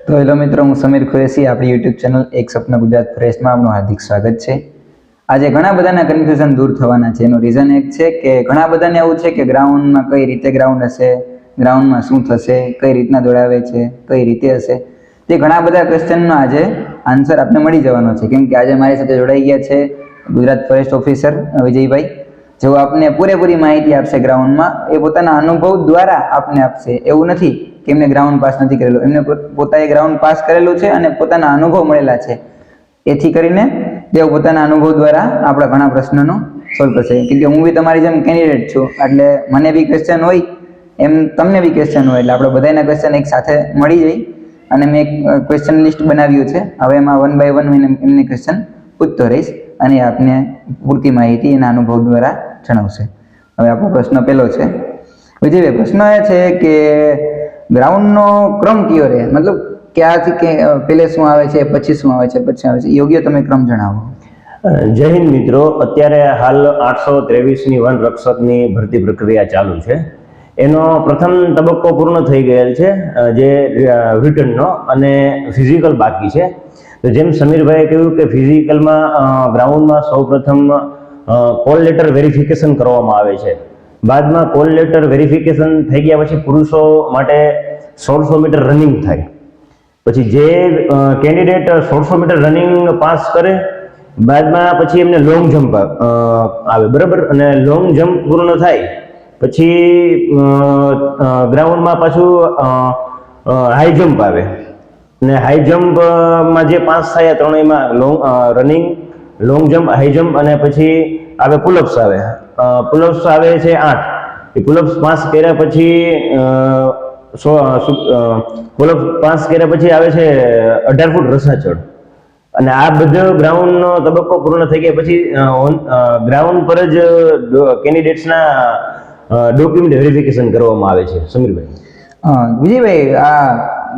તો હેલો મિત્રો, હું સમીર ખુરેશી, આપણી યુટ્યુબ ચેનલ એક સપના ગુજરાત ફ્રેશમાં આપનું હાર્દિક સ્વાગત છે. આજે ઘણા બધાના કન્ફ્યુઝન દૂર થવાના છે. એનું રીઝન એક છે કે ઘણા બધાને એવું છે કે ગ્રાઉન્ડમાં કઈ રીતે ગ્રાઉન્ડ હશે, ગ્રાઉન્ડમાં શું થશે, કઈ રીતના દોડાવે છે, કઈ રીતે હશે, તે ઘણા બધા ક્વેશ્ચનનો આજે આન્સર આપને મળી જવાનો છે. કેમ કે આજે મારી સાથે જોડાઈ ગયા છે ગુજરાત ફોરેસ્ટ ઓફિસર વિજયભાઈ, જેઓ આપને પૂરેપૂરી માહિતી આપશે ગ્રાઉન્ડમાં. એ પોતાના અનુભવ દ્વારા આપને આપશે. એવું નથી કે એમને ગ્રાઉન્ડ પાસ નથી કરેલું, એમને પોતાએ ગ્રાઉન્ડ પાસ કરેલું છે અને પોતાના અનુભવ મળેલા છે. એથી કરીને તેઓ પોતાના અનુભવ દ્વારા આપણા ઘણા પ્રશ્નોનો સોલ્વ કરશે. કેમ કે હું બી તમારી જેમ કેન્ડિડેટ છું, એટલે મને બી ક્વેશ્ચન હોય એમ તમને બી ક્વેશ્ચન હોય, એટલે આપણે બધાના ક્વેશ્ચન એક સાથે મળી જાય. અને મેં એક ક્વેશ્ચન લિસ્ટ બનાવ્યું છે. હવે એમાં 1 by 1 એમને ક્વેશ્ચન પૂછતો રહીશ અને આપને પૂરતી માહિતી એના અનુભવ દ્વારા જણાવશે. હવે આપણો પ્રશ્ન પહેલો છે વિજયભાઈ, પ્રશ્ન એ છે કે ગ્રાઉન્ડનો ક્રમ કયો રહે, મતલબ ક્યાંથી કે પહેલે શું આવે છે, પછી શું આવે છે, પછી આવે છે, યોગ્ય તમે ક્રમ જણાવો. જય હિન્દ મિત્રો, અત્યારે હાલ 823ની વન રક્ષકની ભરતી પ્રક્રિયા ચાલુ છે. એનો પ્રથમ તબક્કો પૂર્ણ થઈ ગયેલ છે, જે રિટર્નનો, અને ફિઝિકલ બાકી છે. તો જેમ સમીરભાઈએ કહ્યું કે ફિઝિકલમાં ગ્રાઉન્ડમાં સૌપ્રથમ કોલ લેટર વેરિફિકેશન કરવામાં આવે છે. બાદમાં કોલ લેટર વેરિફિકેશન થઈ ગયા પછી પુરુષો માટે 1600 મીટર રનિંગ થાય. પછી જે કેન્ડિડેટ 1600 મીટર રનિંગ પાસ કરે, બાદમાં પછી એમને લોંગ જમ્પ આવે, બરાબર. અને લોંગ જમ્પ પૂર્ણ થાય પછી ગ્રાઉન્ડમાં પાછું હાઈ જમ્પ આવે. અને હાઈ જમ્પમાં જે પાસ થયા ત્રણેયમાં running, long jump, high jump અને પછી આવે પુલઅપ્સ આવે. પુલઅપ્સ આવે છે 8. એ પુલઅપ્સ પાસ કર્યા પછી પુલઅપ્સ પાસ કર્યા પછી આવે છે 18 ફૂટ રસાચડ. અને આ બધો ગ્રાઉન્ડનો તબક્કો પૂર્ણ થઈ ગયા પછી ગ્રાઉન્ડ પર જ કેન્ડિડેટ્સના ડોક્યુમેન્ટ વેરિફિકેશન કરવામાં આવે છે. સમીરભાઈ. વિજયભાઈ, આ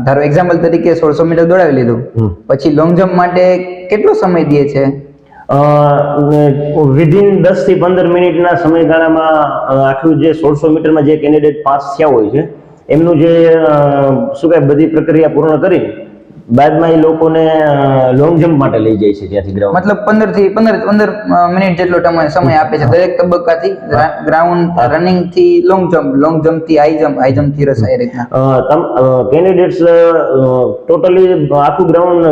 ધારો એક્ઝામ્પલ તરીકે 1600 મીટર દોડાવી લીધું, પછી લોંગ જમ્પ માટે કેટલો સમય દે છે? વિધિન 10 થી 15 મિનિટના સમયગાળામાં આખું જે 1600 મીટરમાં જે કેન્ડિડેટ પાસ થયા હોય છે એમનું જે શું કહેવાય બધી પ્રક્રિયા પૂર્ણ કરી બાદમાં એ લોકોને લોંગ જમ્પ માટે લઈ જાય છે ત્યાંથી ગ્રાઉન્ડ. મતલબ 15 થી 15 મિનિટ જેટલો સમય આપે છે દરેક તબક્કાથી, ગ્રાઉન્ડ રનિંગ થી લોંગ જમ્પ થી હાઈ જમ્પ થી રસાય રીતના. કેન્ડિડેટ્સ ટોટલી આખું ગ્રાઉન્ડ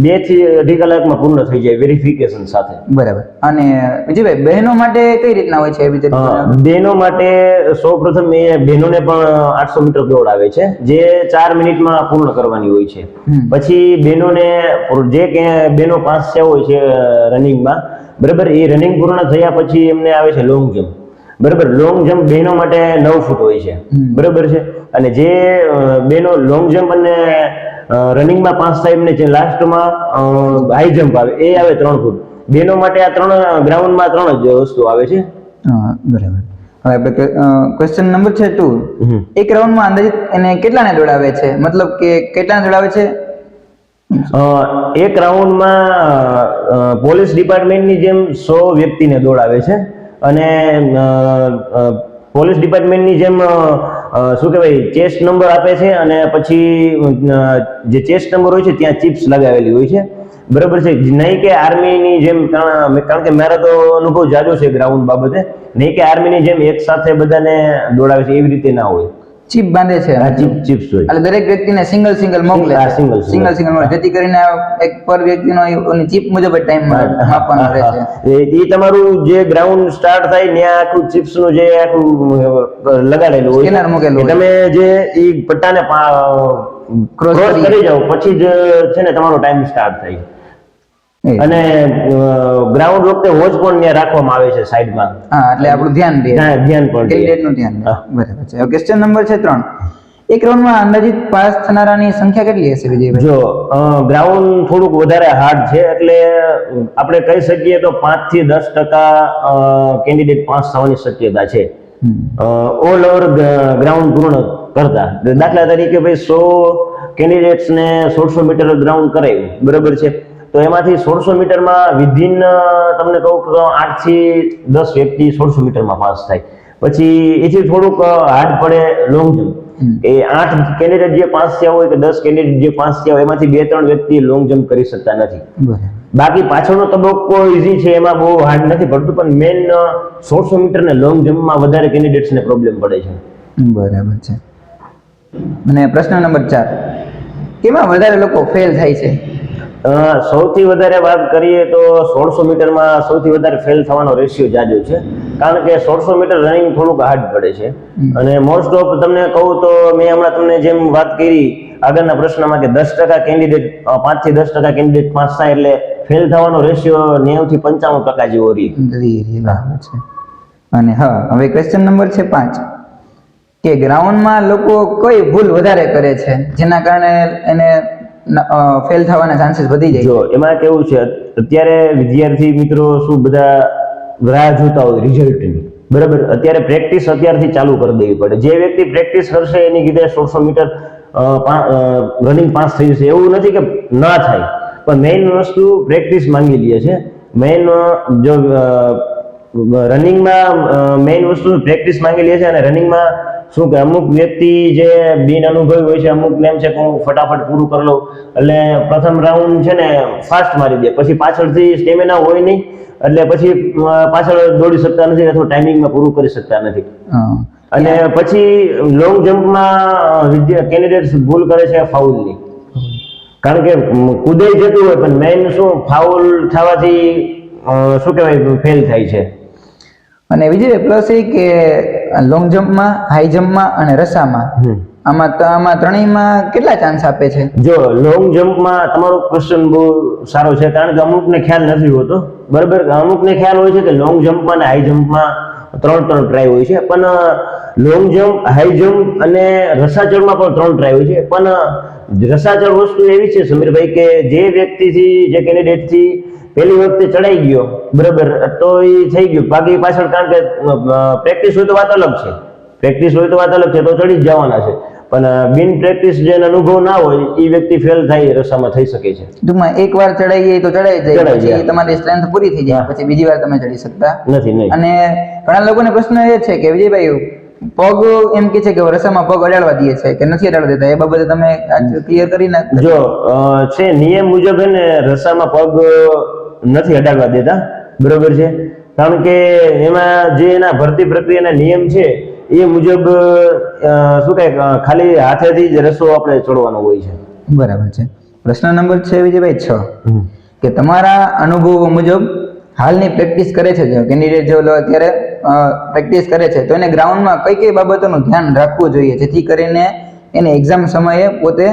2 થી 2.5 કલાકમાં પૂર્ણ થઈ જાય વેરિફિકેશન સાથે. બરાબર. અને વિજયભાઈ, બહેનો માટે કઈ રીતના હોય છે? બહેનો માટે સૌપ્રથમ એ બહેનોને પણ 800 મીટર દોડ આવે છે, જે 4 મિનિટમાં પૂર્ણ કરવાની હોય છે. પછી બહેનોને જે બહેનો પાસ થયા હોય છે રનિંગમાં, બરાબર, એ રનિંગ પૂર્ણ થયા પછી એમને આવે છે લોંગ જમ્પ, બરાબર. લોંગ જમ્પ બહેનો માટે 9 ફૂટ હોય છે, બરાબર છે. અને જે બહેનો લોંગ જમ્પ અને રનિંગમાં પાસ થાય એમને જે લાસ્ટમાં હાઈ જમ્પ આવે એ આવે 3 ફૂટ. બહેનો માટે આ ગ્રાઉન્ડમાં 3 જ વસ્તુ આવે છે. બરાબર. હવે આપણે ક્વેશ્ચન નંબર છે 2. એક રાઉન્ડમાં અંદાજિત એને કેટલાને દોડાવે છે, મતલબ કે કેટલાને દોડાવે છે? એક રાઉન્ડમાં પોલીસ ડિપાર્ટમેન્ટની જેમ 100 વ્યક્તિને દોડાવે છે. અને પોલીસ ડિપાર્ટમેન્ટની જેમ શું કહેવાય ચેસ્ટ નંબર આપે છે. અને પછી જે ચેસ્ટ નંબર હોય છે ત્યાં ચિપ્સ લગાવેલી હોય છે, બરાબર છે. નહીં કે આર્મીની જેમ, કારણ કે મારા તો અનુભવ જાજો છે ગ્રાઉન્ડ બાબતે, નહીં કે આર્મીની જેમ એક સાથે બધાને દોડાવે છે એવી રીતે ના હોય. ચીપ બાંધે છે. ચિપ્સ હોય એટલે દરેક વ્યક્તિને સિંગલ મોકલે, સિંગલ મોકલે, જેથી કરીને એક પર વ્યક્તિનો ઓની ચીપ મુજબ ટાઈમ માપવાનો રહે છે. એ તમારું જે ગ્રાઉન્ડ સ્ટાર્ટ થાય ત્યાં આખું ચિપ્સ નું જે આખું લગાડેલું હોય, સ્કેનર મૂકેલું, તમે જે એ પટ્ટાને ક્રોસ કરી જાઓ પછી જ છે ને તમારો ટાઈમ સ્ટાર્ટ થાય. અને ગ્રાઉન્ડ વખતે વોચ પણ ત્યાં રાખવામાં આવે છે સાઈડમાં. એટલે આપણું ધ્યાન પણ કેન્ડિડેટનું ધ્યાન. બરાબર છે. ક્વેશ્ચન નંબર છે 3. એક રાઉન્ડમાં અંદાજિત પાસ થનારાની સંખ્યા કેટલી હશે વિજયભાઈ? જો ગ્રાઉન્ડ થોડુંક વધારે હાર્ડ છે, એટલે આપણે કહી શકીએ તો 5 થી 10% કેન્ડિડેટ પાસ થવાની શક્યતા છે ઓલ ઓવર ગ્રાઉન્ડ પૂર્ણ કરતા. દાખલા તરીકે ભાઈ 100 કેન્ડિડેટ્સને 1600 મીટર ગ્રાઉન્ડ કરાવ્યું, બરાબર છે. તો એમાંથી 1600 મીટરમાં વિધિન તમને કહું તો 8 થી 10 વ્યક્તિ 1600 મીટરમાં પાસ થાય. પછી એથી થોડુંક હાર્ડ પડે લોંગ જમ્પ. એ 8 કેન્ડિડેટ જે પાસ થયા હોય કે 10 કેન્ડિડેટ જે પાસ થયા હોય એમાંથી 2-3 વ્યક્તિ લોંગ જમ્પ કરી શકતા નથી. બરાબર. બાકી પાછળનો તબક્કો ઈઝી છે, એમાં બહુ હાર્ડ નથી પડતું, પણ મેન 1600 મીટર ને લોંગ જમ્પમાં વધારે કેન્ડિડેટ્સને પ્રોબ્લેમ પડે છે. બરાબર છે. અને પ્રશ્ન નંબર 4, કેમાં વધારે લોકો ફેલ થાય છે? સૌથી વધારે વાત કરીએ તો 1600 મીટરમાં સૌથી વધારે ફેલ થવાનો રેશિયો જાજો છે, કારણ કે 1600 મીટર રનિંગ થોડુંક હાર્ડ પડે છે. અને મોસ્ટ ઓફ તમને કહું તો મેં હમણાં તમને જેમ વાત કરી આગળના પ્રશ્નમાં કે 10% કેન્ડિડેટ 5 થી 10% કેન્ડિડેટ પાસ થાય એટલે ફેલ થવાનો રેશિયો 90 થી 95% જેવો રહે. બરાબર છે. અને હા, હવે ક્વેશ્ચન નંબર છે 5 કે ગ્રાઉન્ડમાં લોકો કઈ ભૂલ વધારે કરે છે જેના કારણે એને ફેલ થવાના ચાન્સીસ વધી જાય? જો એમાં કેવું છે, અત્યારે વિદ્યાર્થી મિત્રો શું બધા રાહ જોતા હોય રિઝલ્ટની, બરાબર. અત્યારે પ્રેક્ટિસ અત્યારથી ચાલુ કરી દેવી પડે. જે વ્યક્તિ પ્રેક્ટિસ કરશે એની કીધે 1600 મીટર રનિંગ પાસ થઈ જશે એવું નથી કે ના થાય, પણ મેઇન વસ્તુ પ્રેક્ટિસ માંગી લે છે. મેઇન જો રનિંગમાં મેઇન વસ્તુ પ્રેક્ટિસ માંગી લે છે. અને રનિંગમાં શું કે અમુક વ્યક્તિ જે બિન અનુભવી હોય છે, અમુક એમ છે કે હું ફટાફટ પૂરું કરી લઉં એટલે પ્રથમ રાઉન્ડ છે ને ફાસ્ટ મારી દે, પછી પાછળથી સ્ટેમિના હોય નહીં એટલે પછી પાછળ દોડી શકતા નથી અથવા ટાઈમિંગમાં પૂરું કરી શકતા નથી. અને પછી લોંગ જમ્પમાં કેન્ડિડેટ્સ ભૂલ કરે છે ફાઉલની, કારણ કે કૂદાઈ જતું હોય પણ મેઇન શું ફાઉલ થવાથી શું કહેવાય ફેલ થાય છે. અને બીજું પ્લસ એ કે લોંગ જમ્પમાં, હાઈ જમ્પમાં અને રસામાં આમાં ત્રણેયમાં કેટલા ચાન્સ આપે છે? જો લોંગ જમ્પમાં તમારો ક્વેશ્ચન બહુ સારો છે, કારણ કે અમુકને ખ્યાલ નથી હોતો, બરાબર. અમુકને ખ્યાલ હોય છે કે લોંગ જમ્પમાં અને હાઈ જમ્પમાં 3 ટ્રાય હોય છે, પણ લોંગ જમ્પ, હાઈ જમ્પ અને રસાચળમાં પણ 3 ટ્રાય હોય છે. પણ રસાચળ વસ્તુ એવી છે સમીરભાઈ કે જે વ્યક્તિથી, જે કેન્ડિડેટથી પહેલી વખતે ચડાઈ ગયો, બરાબર, તો એ થઈ ગયું. બાકી પાછળ કારણ કે પ્રેક્ટિસ હોય તો વાત અલગ છે, પ્રેક્ટિસ હોય તો વાત અલગ છે, તો ચડી જ જવાના છે. પણ બિન પ્રેક્ટિસ જેનો અનુભવ ના હોય એ વ્યક્તિ ફેલ થાય રસામાં થઈ શકે છે. ટૂંકમાં એકવાર ચડાઈ જાય તો ચડાઈ જાય, પછી તમારી સ્ટ્રેન્થ પૂરી થઈ જાય, પછી બીજી વાર તમે ચડી શકતા નથી. અને ઘણા લોકોને પ્રશ્ન એ છે કે વિજયભાઈ પગ એમ કે છે કે રસામાં પગ અડાડવા દે છે કે નથી અડાડવા દેતા, એ બાબતે તમે ક્લિયર કરી નાખો. જો છે નિયમ મુજબ હે ને રસામાં પગ નથી અડાડવા દેતા, બરોબર છે, કારણ કે એમાં જે એના ભરતી પ્રક્રિયાના નિયમ છે એ મુજબ શું કહે ખાલી હાથેથી જ રસો આપણે ચડવાનો હોય છે. બરાબર છે. પ્રશ્ન નંબર છે વિજયભાઈ 6 કે તમારા અનુભવો મુજબ હાલની પ્રેક્ટિસ કરે છે જો કેન્ડિડેટ જો અત્યારે પ્રેક્ટિસ કરે છે તો એને ગ્રાઉન્ડમાં કઈ કઈ બાબતોનું ધ્યાન રાખવું જોઈએ જેથી કરીને એને એક્ઝામ સમયે પોતે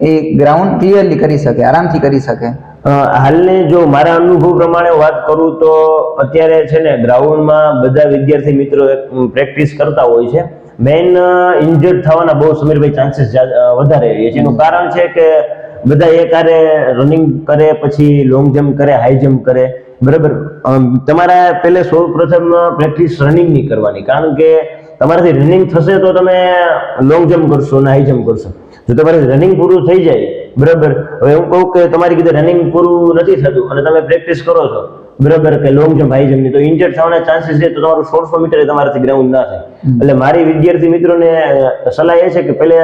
એ ગ્રાઉન્ડ ક્લિયરલી કરી શકે, આરામથી કરી શકે? હાલની જો મારા અનુભવ પ્રમાણે વાત કરું તો અત્યારે છે ને ગ્રાઉન્ડમાં બધા વિદ્યાર્થી મિત્રો પ્રેક્ટિસ કરતા હોય છે. મેઇન ઇન્જર્ડ થવાના બહુ સમીરભાઈ ચાન્સીસ વધારે રહે છે. એનું કારણ છે કે બધા એકારે રનિંગ કરે, પછી લોંગ જમ્પ કરે, હાઈ જમ્પ કરે, બરાબર. તમારે પહેલે સૌપ્રથમ પ્રેક્ટિસ રનિંગની કરવાની, કારણ કે તમારાથી રનિંગ થશે તો તમે લોંગ જમ્પ કરશો અને હાઈ જમ્પ કરશો. જો તમારે રનિંગ પૂરું થઈ જાય, બરાબર, હવે હું કહું કે તમારી કીધે રનિંગ પૂરું નથી થતું અને તમે પ્રેક્ટિસ કરો છો, બરાબર, કે લોંગ જમ્પ, હાઈ જમ્પની, તો ઇન્જર્ડ થવાના ચાન્સીસ છે, તો તમારું 1600 મીટર તમારાથી ગ્રાઉન્ડ ના થાય. એટલે મારી વિદ્યાર્થી મિત્રોને સલાહ એ છે કે પહેલે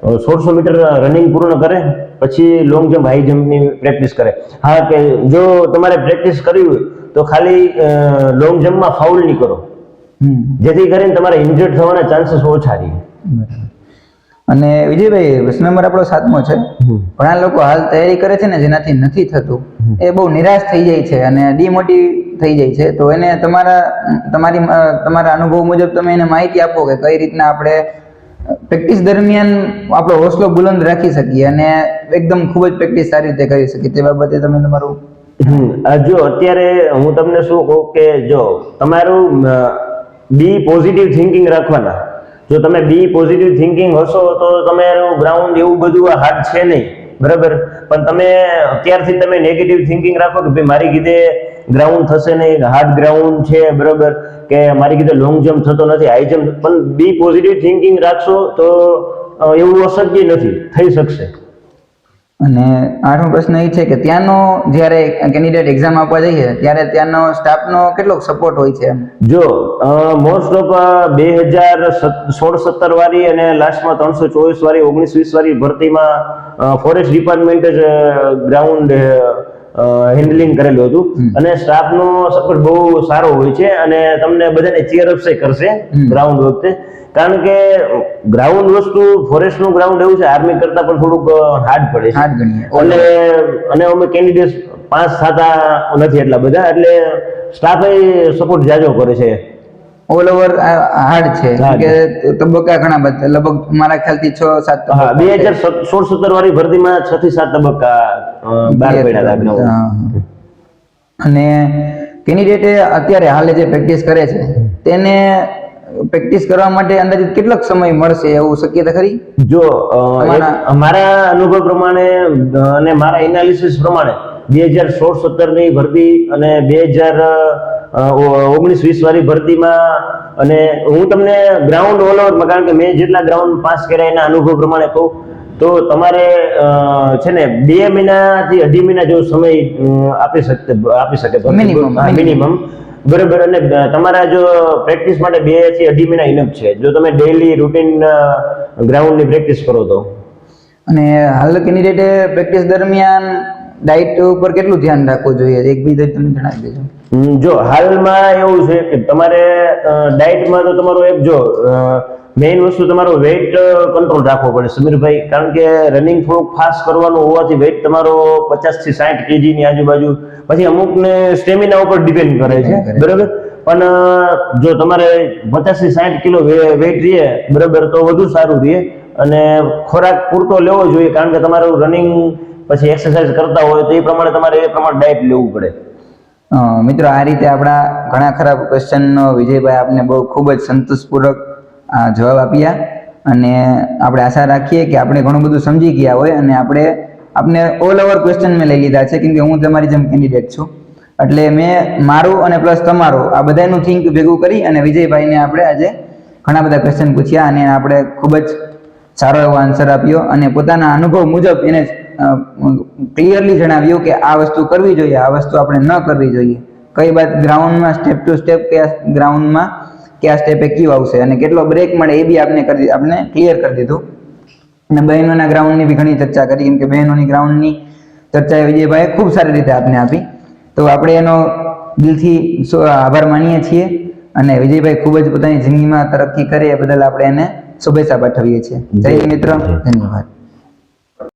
1600 મીટર રનિંગ પૂર્ણ કરે, પછી લોંગ જમ્પ, હાઈ જમ્પની પ્રેક્ટિસ કરે. હા, કે જો તમારે પ્રેક્ટિસ કરવી હોય તો ખાલી લોંગ જમ્પમાં ફાઉલ નહીં કરો, જેથી કરીને તમારે ઇન્જર્ડ થવાના ચાન્સીસ ઓછા રહે. અને વિજયભાઈ પ્રશ્ન નંબર આપણો 7મો છે. ઘણા લોકો હાલ તૈયારી કરે છે ને જેનાથી નથી થતું, એ બહુ નિરાશ થઈ જાય છે અને ડિમોટિવ થઈ જાય છે, તો એને તમારા અનુભવ મુજબ તમે એને માહિતી આપો કે કઈ રીતના આપણે પ્રેક્ટિસ દરમિયાન આપણો હોસલો બુલંદ રાખી શકીએ અને એકદમ ખૂબ જ પ્રેક્ટિસ સારી રીતે કરી શકીએ, તે બાબતે તમે તમારું. જો અત્યારે હું તમને શું કહું કે જો તમારું બી પોઝિટિવ થિંકિંગ રાખવાના. જો તમે બી પોઝિટિવ થિંકિંગ હશો તો તમારું ગ્રાઉન્ડ એવું બધું હાર્ડ છે નહીં, બરાબર. પણ તમે અત્યારથી તમે નેગેટિવ થિંકિંગ રાખો કે ભાઈ મારી કીધે ગ્રાઉન્ડ થશે નહીં, હાર્ડ ગ્રાઉન્ડ છે, બરાબર, કે મારી કીધે લોંગ જમ્પ થતો નથી, હાઈ જમ્પ, પણ બી પોઝિટિવ થિંકિંગ રાખશો તો એવું અશક્ય નથી, થઈ શકશે. અને 8મો પ્રશ્ન એ છે કે ત્યાંનો જ્યારે કેન્ડિડેટ એક્ઝામ આપવા જઈએ ત્યારે ત્યાંનો સ્ટાફનો કેટલો સપોર્ટ હોય છે એમ? જો મોસ્ટ ઓફ 2016-17 વાળી અને લાસ્ટમાં 324 વાળી 19-20 વાળી ભરતીમાં ફોરેસ્ટ ડિપાર્ટમેન્ટ જ ગ્રાઉન્ડ હેન્ડલિંગ કરેલું હતું અને સ્ટાફનો સપોર્ટ બહુ સારો હોય છે અને તમને બધાને ચીયરઅપ કરશે ગ્રાઉન્ડ વખતે, કારણ કે ગ્રાઉન્ડ વસ્તુ ફોરેસ્ટનું ગ્રાઉન્ડ એવું છે આર્મી કરતા પણ થોડુંક હાર્ડ પડે છે અને અમે કેન્ડિડેટ 5-7 નથી એટલા બધા, એટલે સ્ટાફે સપોર્ટ જાજો કરે છે. ઓલ ઓવર હાર્ડ છે કે તબક્કા ઘણા બધા, લગભગ મારા ખ્યાલથી 6-7 હા 2016-17 વાળી ભરતીમાં 6 થી 7 તબક્કા બહાર પડ્યા હતા. અને કેન્ડિડેટે અત્યારે હાલે જે પ્રેક્ટિસ કરે છે તેને પ્રેક્ટિસ કરવા માટે અંદાજિત કેટલો સમય મળશે એવું શક્યતા ખરી? જો મારા અનુભવ પ્રમાણે અને મારા એનાલિસિસ પ્રમાણે 2016-17 ની ભરતી અને 2019-20 વાળી ભરતીમાં, અને હું તમને ગ્રાઉન્ડ ઓલ ઓવરમાં, કારણ કે મેં જેટલા ગ્રાઉન્ડ પાસ કર્યા એના અનુભવ પ્રમાણે કહું તો તમારે છે ને 2 મહિનાથી 2.5 મહિના જેવો સમય આપી શકે મિનિમમ, બરાબર. અને તમારા જો પ્રેક્ટિસ માટે 2 થી 2.5 મહિના ઇનફ છે જો તમે ડેઈલી રૂટીન ગ્રાઉન્ડની પ્રેક્ટિસ કરો તો. અને હાલ કેન્ડિડેટે પ્રેક્ટિસ દરમિયાન ડાયટ ઉપર કેટલું ધ્યાન રાખવું જોઈએ, એક બી તમે જણાવી દેજો. જો હાલમાં એવું છે કે તમારે ડાયટમાં તો તમારું એક જો મેઇન વસ્તુ તમારો વેઇટ કંટ્રોલ રાખવો પડે સમીરભાઈ, કારણ કે રનિંગ થોડુંક ફાસ્ટ કરવાનું હોવાથી વેઇટ તમારો 50 થી 60 kg ની આજુબાજુ, પછી અમુકને સ્ટેમિના ઉપર ડિપેન્ડ કરે છે, બરાબર. પણ જો તમારે 50 થી 60 કિલો વેઇટ રહે, બરાબર, તો વધુ સારું રહે અને ખોરાક પૂરતો લેવો જોઈએ, કારણ કે તમારું રનિંગ પછી એક્સરસાઇઝ કરતા હોય તો એ પ્રમાણે તમારે ડાયટ લેવું પડે. મિત્રો, આ રીતે આપણા ઘણા ખરા ક્વેશ્ચનનો વિજયભાઈ આપને બહુ ખૂબ જ સંતોષપૂર્વક જવાબ આપ્યા અને આપણે આશા રાખીએ કે આપણે ઘણું બધું સમજી ગયા હોય અને આપણે ઓલ ઓવર ક્વેશ્ચન મેં લઈ લીધા છે, કેમ કે હું તમારી જેમ કેન્ડિડેટ છું, એટલે મેં મારું અને પ્લસ તમારું આ બધાનું થિંક ભેગું કરી અને વિજયભાઈને આપણે આજે ઘણા બધા ક્વેશ્ચન પૂછ્યા અને આપણે ખૂબ જ સારો એવો આન્સર આપ્યો અને પોતાના અનુભવ મુજબ એને ક્લિયરલી જણાવ્યું કે આ વસ્તુ કરવી જોઈએ, આ વસ્તુ આપણે ન કરવી જોઈએ, કઈ વાત ગ્રાઉન્ડમાં સ્ટેપ ટુ સ્ટેપ ગ્રાઉન્ડમાં કયા સ્ટેપે કયું આવશે અને કેટલો બ્રેક મળે એ બી આપણે ક્લિયર કરી દીધું. અને બહેનોના ગ્રાઉન્ડની બી ઘણી ચર્ચા કરી, કેમ કે બહેનોની ગ્રાઉન્ડની ચર્ચા વિજયભાઈએ ખૂબ સારી રીતે આપને આપી, તો આપણે એનો દિલથી આભાર માનીએ છીએ અને વિજયભાઈ ખૂબ જ પોતાની જિંદગીમાં તરક્કી કરે એ બદલ આપણે એને શુભેચ્છા પાઠવીએ છીએ. જય મિત્રો, ધન્યવાદ.